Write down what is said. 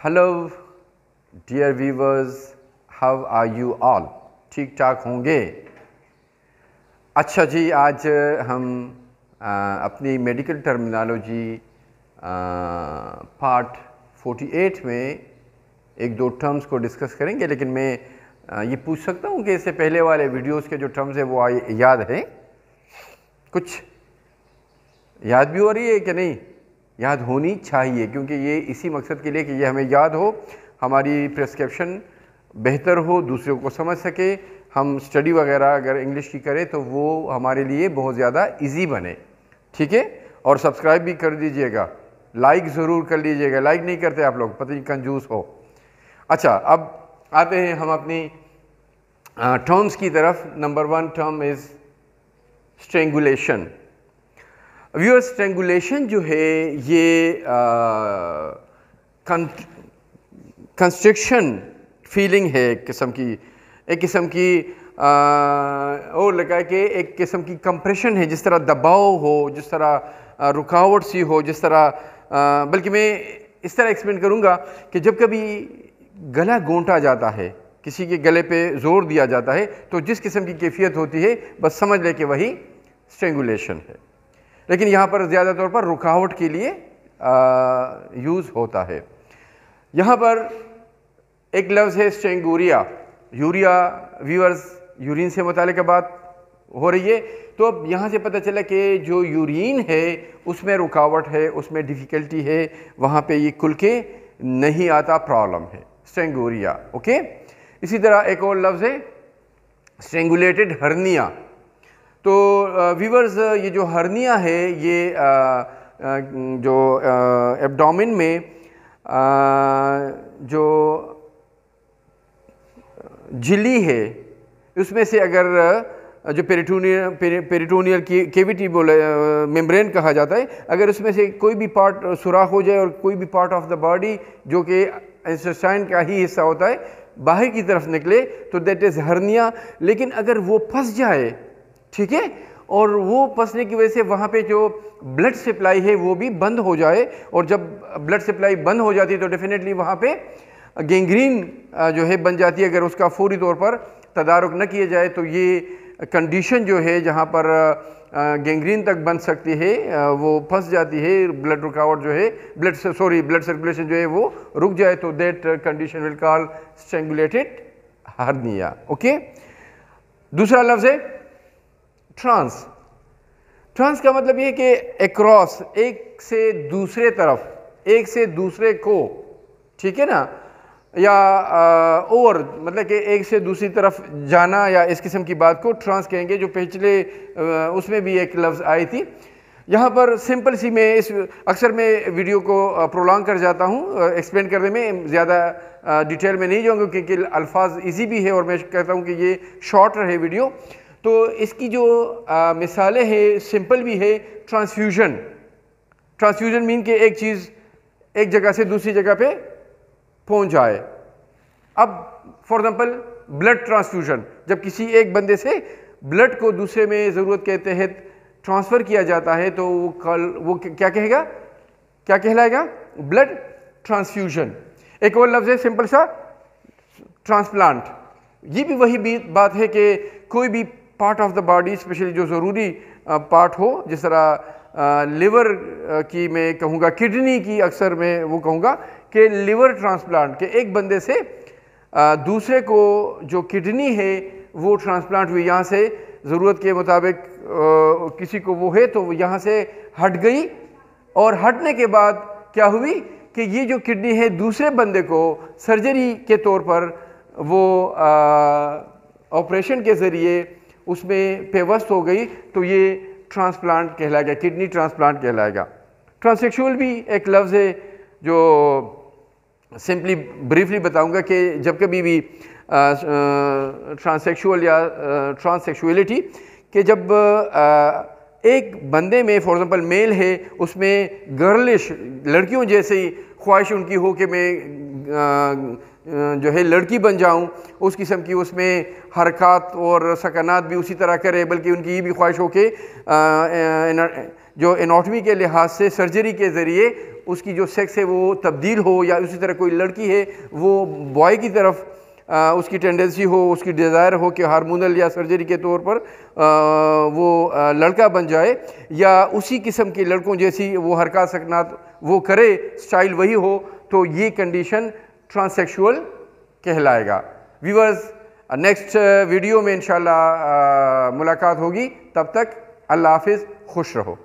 Hello dear viewers, how are you all? ठीक ठाक होंगे? अच्छा जी, आज हम अपनी मेडिकल टर्मिनोलॉजी पार्ट 48 में एक दो टर्म्स को डिस्कस करेंगे। लेकिन मैं ये पूछ सकता हूँ कि इससे पहले वाले वीडियोस के जो टर्म्स है वो याद है? कुछ याद भी हो रही है कि नहीं? याद होनी चाहिए, क्योंकि ये इसी मकसद के लिए कि ये हमें याद हो, हमारी प्रिस्क्रिप्शन बेहतर हो, दूसरों को समझ सके, हम स्टडी वगैरह अगर इंग्लिश की करें तो वो हमारे लिए बहुत ज़्यादा इजी बने। ठीक है? और सब्सक्राइब भी कर दीजिएगा, लाइक ज़रूर कर लीजिएगा। लाइक नहीं करते आप लोग, पता नहीं कंजूस हो। अच्छा, अब आते हैं हम अपनी टर्म्स की तरफ। Number 1 term is strangulation. Viewer, strangulation जो है ये कंस्ट्रिक्शन फीलिंग है एक किस्म की और लगा कि एक किस्म की कंप्रेशन है, जिस तरह दबाव हो, जिस तरह रुकावट सी हो, जिस तरह बल्कि मैं इस तरह एक्सप्लेन करूँगा कि जब कभी गला घोंटा जाता है, किसी के गले पे जोर दिया जाता है, तो जिस किस्म की कैफियत होती है बस समझ ले कि वही स्ट्रेंगुलेशन है। लेकिन यहाँ पर ज़्यादा तौर पर रुकावट के लिए यूज़ होता है। यहाँ पर एक लफ्ज़ है स्ट्रेंगोरिया। यूरिया, व्यूअर्स, यूरिन से मुतालिक बात हो रही है। तो अब यहाँ से पता चला कि जो यूरिन है उसमें रुकावट है, उसमें डिफ़िकल्टी है, वहाँ पे ये खुल के नहीं आता, प्रॉब्लम है, स्ट्रेंगोरिया। ओके। इसी तरह एक और लफ्ज़ है स्ट्रेंगुलेटेड हर्निया। तो व्यूअर्स, ये जो हर्निया है ये जो एब्डोमेन में जो झिल्ली है उसमें से अगर जो पेरिटोनियल केविटी मेम्ब्रेन कहा जाता है, अगर उसमें से कोई भी पार्ट सुराख हो जाए और कोई भी पार्ट ऑफ द बॉडी जो कि इंटेस्टाइन का ही हिस्सा होता है बाहर की तरफ निकले तो दैट इज़ हर्निया। लेकिन अगर वो फंस जाए, ठीक है, और वो फंसने की वजह से वहाँ पे जो ब्लड सप्लाई है वो भी बंद हो जाए, और जब ब्लड सप्लाई बंद हो जाती है तो डेफिनेटली वहाँ पे गैंग्रीन जो है बन जाती है। अगर उसका फौरी तौर पर तदारुक न किया जाए तो ये कंडीशन जो है जहाँ पर गैंग्रीन तक बन सकती है वो फंस जाती है, ब्लड रुकावट जो है, ब्लड सर्कुलेशन जो है वो रुक जाए, तो that condition will call strangulated hernia. Okay. दूसरा लफ्ज़ है ट्रांस। ट्रांस का मतलब ये कि अक्रॉस, एक से दूसरे तरफ, एक से दूसरे को, ठीक है ना, या ओवर, मतलब कि एक से दूसरी तरफ जाना, या इस किस्म की बात को ट्रांस कहेंगे। जो पिछले उसमें भी एक लफ्ज़ आई थी। यहाँ पर सिंपल सी मैं अक्सर मैं वीडियो को प्रोलॉन्ग कर जाता हूँ एक्सप्लेन करने में, ज़्यादा डिटेल में नहीं जाऊँगा क्योंकि अल्फाज इजी भी है और मैं कहता हूँ कि ये शॉर्ट रहे वीडियो। तो इसकी जो मिसालें हैं सिंपल भी है। ट्रांसफ्यूजन। ट्रांसफ्यूजन मीन कि एक चीज़ एक जगह से दूसरी जगह पे पहुंच जाए। अब फॉर एग्जांपल ब्लड ट्रांसफ्यूजन, जब किसी एक बंदे से ब्लड को दूसरे में ज़रूरत के तहत ट्रांसफ़र किया जाता है तो वो क्या कहेगा, क्या कहलाएगा? Blood transfusion. एक और लफ्ज़ है सिंपल सा ट्रांसप्लांट। ये भी वही बात है कि कोई भी part of the body, specially जो ज़रूरी पार्ट हो, जिस तरह लिवर की मैं कहूँगा, किडनी की अक्सर मैं वो कहूँगा कि लिवर ट्रांसप्लांट, के एक बंदे से दूसरे को जो किडनी है वो ट्रांसप्लांट हुई, यहाँ से ज़रूरत के मुताबिक किसी को वो है तो वो यहाँ से हट गई, और हटने के बाद क्या हुई कि ये जो किडनी है दूसरे बंदे को सर्जरी के तौर पर वो ऑपरेशन के ज़रिए उसमें पेवस्त हो गई, तो ये ट्रांसप्लांट कहलाएगा, किडनी ट्रांसप्लांट कहलाएगा। ट्रांससेक्सुअल भी एक लफ्ज़ है जो सिंपली ब्रीफली बताऊंगा कि जब कभी भी ट्रांससेक्सुअल या ट्रांससेक्सुअलिटी कि जब एक बंदे में फॉर एग्जांपल मेल है, उसमें गर्लिश, लड़कियों जैसी ख्वाहिश उनकी हो कि मैं जो है लड़की बन जाऊं, उस किस्म की उसमें हरकत और सकनात भी उसी तरह करे, बल्कि उनकी ये भी ख्वाहिश हो कि जो एनाटॉमी के लिहाज से सर्जरी के ज़रिए उसकी जो सेक्स है वो तब्दील हो, या उसी तरह कोई लड़की है वो बॉय की तरफ उसकी टेंडेंसी हो, उसकी डिज़ायर हो कि हार्मोनल या सर्जरी के तौर पर वो लड़का बन जाए, या उसी किस्म के लड़कों जैसी वो हरकत सकनात वो करे, स्टाइल वही हो, तो ये कंडीशन ट्रांससेक्सुअल कहलाएगा। व्यूअर्स, नेक्स्ट वीडियो में इंशाल्लाह मुलाकात होगी। तब तक अल्लाह हाफिज़, खुश रहो।